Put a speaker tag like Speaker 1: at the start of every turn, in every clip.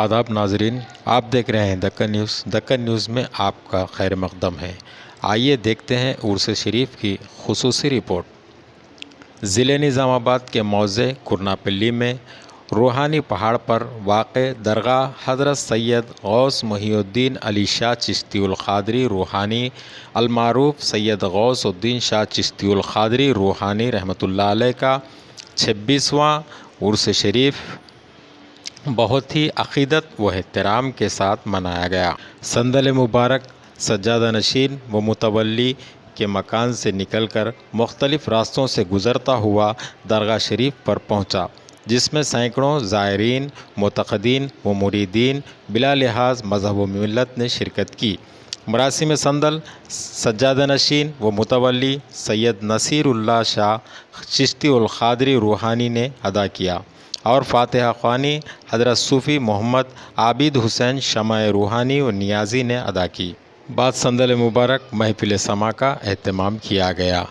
Speaker 1: آداب ناظرین، آپ دیکھ رہے ہیں دکن نیوز۔ دکن نیوز میں آپ کا خیر مقدم ہے۔ آئیے دیکھتے ہیں عرس شریف کی خصوصی رپورٹ۔ ضلع نظام آباد کے موضع کرناپلی میں روحانی پہاڑ پر واقع درگاہ حضرت سید غوث محی الدین علی شاہ چشتی القادری روحانی المعروف سید غوث الدین شاہ چشتی القادری روحانی رحمۃ اللہ علیہ کا 26واں عرس شریف بہت ہی عقیدت و احترام کے ساتھ منایا گیا۔ صندل مبارک سجادہ نشین و متولی کے مکان سے نکل کر مختلف راستوں سے گزرتا ہوا درگاہ شریف پر پہنچا، جس میں سینکڑوں زائرین، معتقدین و مریدین بلا لحاظ مذہب و ملت نے شرکت کی۔ مراسم صندل سجادہ نشین و متولی سید نصیر اللہ شاہ چشتی القادری روحانی نے ادا کیا اور فاتحہ خوانی حضرت صوفی محمد عابد حسین شمع روحانی و نیازی نے ادا کی۔ بعد صندل مبارک محفل سماع کا اہتمام کیا گیا۔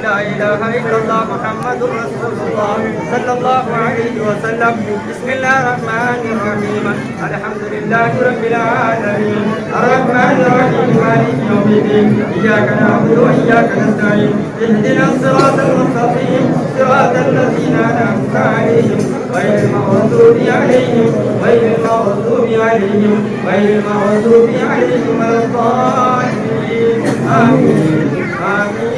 Speaker 2: لا إله إلا الله محمد محمد رسول الله صلى الله عليه وسلم. بسم الله الرحمن الرحيم. الحمد لله رب العالمين الرحمن الرحيم مالك يوم الدين. إياك نعبد وإياك نستعين. اهدنا الصراط المستقيم صراط الذين أنعمت عليهم غير المغضوب عليهم ولا الضالين. آمين آمين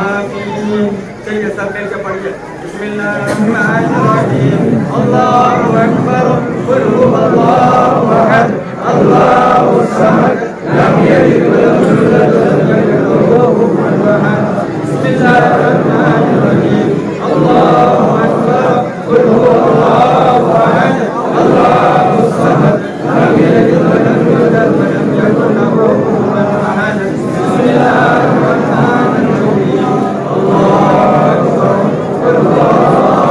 Speaker 2: آمين. چلیے سب مل کے پڑھیے. بسم اللہ الرحمن الرحیم. اللہ اکبر قل هو اللہ احد اللہ الصمد لم یلد ولم یولد ولم یکن له کفوا احد. بسم اللہ الرحمن الرحیم. اللہ اکبر قل هو اللہ احد اللہ الصمد لم یلد ولم یولد ولم یکن له کفوا احد. بسم اللہ الرحمن الرحیم. اللہ اکبر قل هو اللہ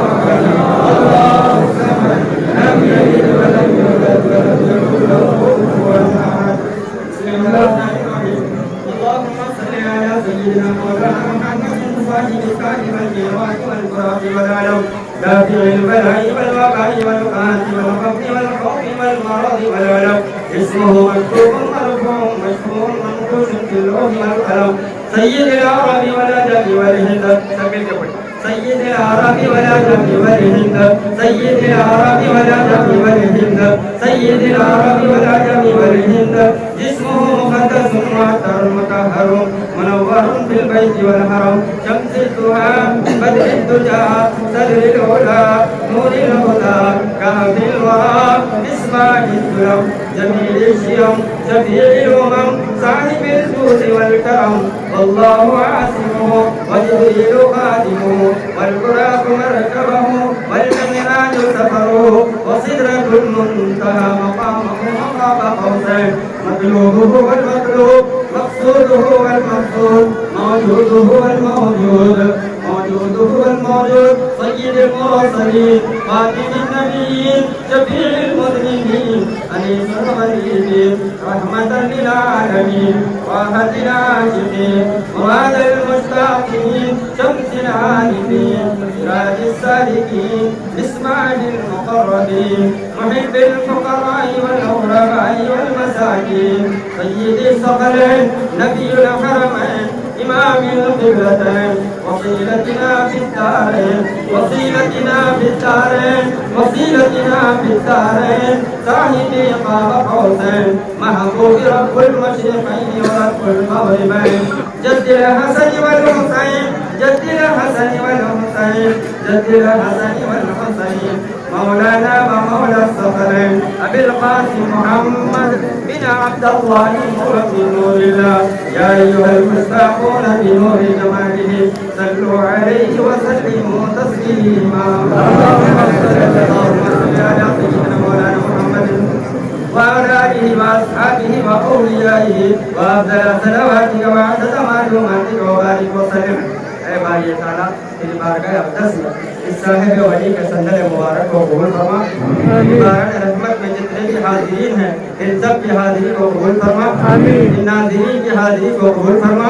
Speaker 2: احد اللہ الصمد لم یلد ولم یولد ولم یکن له کفوا احد. بسم اللہ الرحمن الرحیم. اللهم صل على سيدنا مولانا محمد صاحب الكاتب والميراث والبراق والعلم دافع البلاء والوباء والقهر والخوف والخوف والمرض والعلم. اسمه مكتوب مرفوع مشهور منقوش في اللوح والقلم. سيد العرب والادب والهند. سيد العرب والادب والهند. سيد العرب والادب والهند. سيد العرب والادب والهند. جسمه مقدس معطر مطهر منور في البيت والحرم. شمس الضحى بدر الدجى صدر العلا نور الهدى كهف الورى مصباح الظلم جميل الشيم شفيع الامم صاحب الجود والكرم. والله عاصمه وجبريل خادمه والبراق مركبه والمعراج سفره وسدرة المنتهى مقامه مقام قوسين. مطلوبه والمطلوب مقصوده والمقصود موجوده والموجود موجوده والموجود. سيد المرسلين خاتم النبيين شفيع المذنبين أنيس الغريبين رحمة للعالمين راحة العاشقين مراد المشتاقين شمس العارفين سراج السالكين مصباح المقربين محب الفقراء والغرباء والمساكين. سيد الثقلين نبي الحرمين إمام القبلتين وصيلتنا في الدارين وصيلتنا في الدارين وصيلتنا في الدارين. صاحب قاب قوسين محبوب رب المشرقين ورب المغربين. جد الحسن والحسين جد الحسن والحسين جد الحسن والحسين مولانا ومولى الثقلين أبي القاسم محمد بن عبد الله نور من نور الله. يا أيها المشتاقون بنور جماله صلوا عليه وسلموا تسليما. اللهم صل على سيدنا مولانا محمد وعلى آله وأصحابه وأوليائه وأفضل صلواتك وعدد معلوماتك وبارك وسلم. اے باری تعالیٰ تیری بارگاہ اقدس میں اس صاحب ولی کے صندل مبارک کو قبول فرما. بارگاہ رحمت میں جتنے بھی حاضرین ہیں ان سب کی حاضری کو قبول فرما. ان ناظرین کی حاضری کو قبول فرما.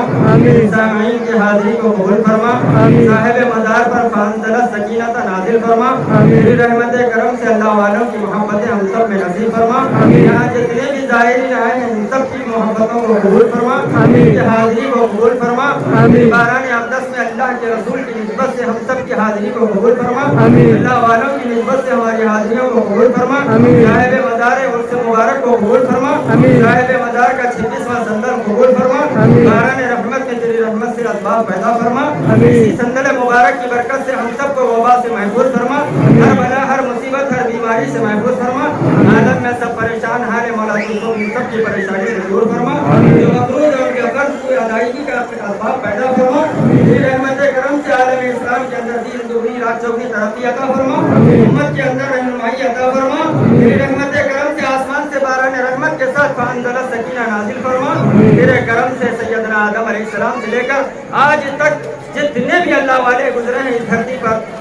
Speaker 2: سامعین کی حاضری کو قبول فرما. صاحب مزار پر فانزلہ سکینت نازل فرما. تیری رحمت کرم سے اللہ والوں کی محبتیں ہم سب میں نصیب فرما. یہاں جتنے بھی زائرین آئے ہیں ان سب کی محبتوں کو قبول فرما. ان کی حاضری کو قبول فرما. باران اقدس میں اللہ کے رسول کی نسبت سے ہم سب کی حاضری کو قبول فرما. اللہ والوں کی نسبت سے ہماری حاضریوں کو قبول فرما. صاحب مزار عرس مبارک کو قبول فرما. صاحب مزار کا 26واں سندل قبول فرما. باران رحمت میں تیری رحمت سے اسباب پیدا فرما. اسی سندل مبارک کی برکت سے ہم سب کو وبا سے محفوظ فرما. ہر بلا ہر مصیبت ہر بیماری سے محفوظ فرما. عالم میں سب پریشان حال مولا تو سب کی پریشانی سے دور فرما. جو مقروض ہے ان کے قرض کو ادائیگی کا اسباب پیدا فرما. تیری رحمت کرم سے عالم اسلام کے اندر دین دوہری رات چوگنی ترقی عطا فرما. امت کے اندر رہنمائی عطا فرما. تیری رحمت کرم سے آسمان سے باران رحمت کے ساتھ فانزلہ سکینہ نازل فرما. تیرے کرم سے سیدنا آدم علیہ السلام سے لے کر آج تک جتنے بھی اللہ والے گزرے ہیں اس دھرتی پر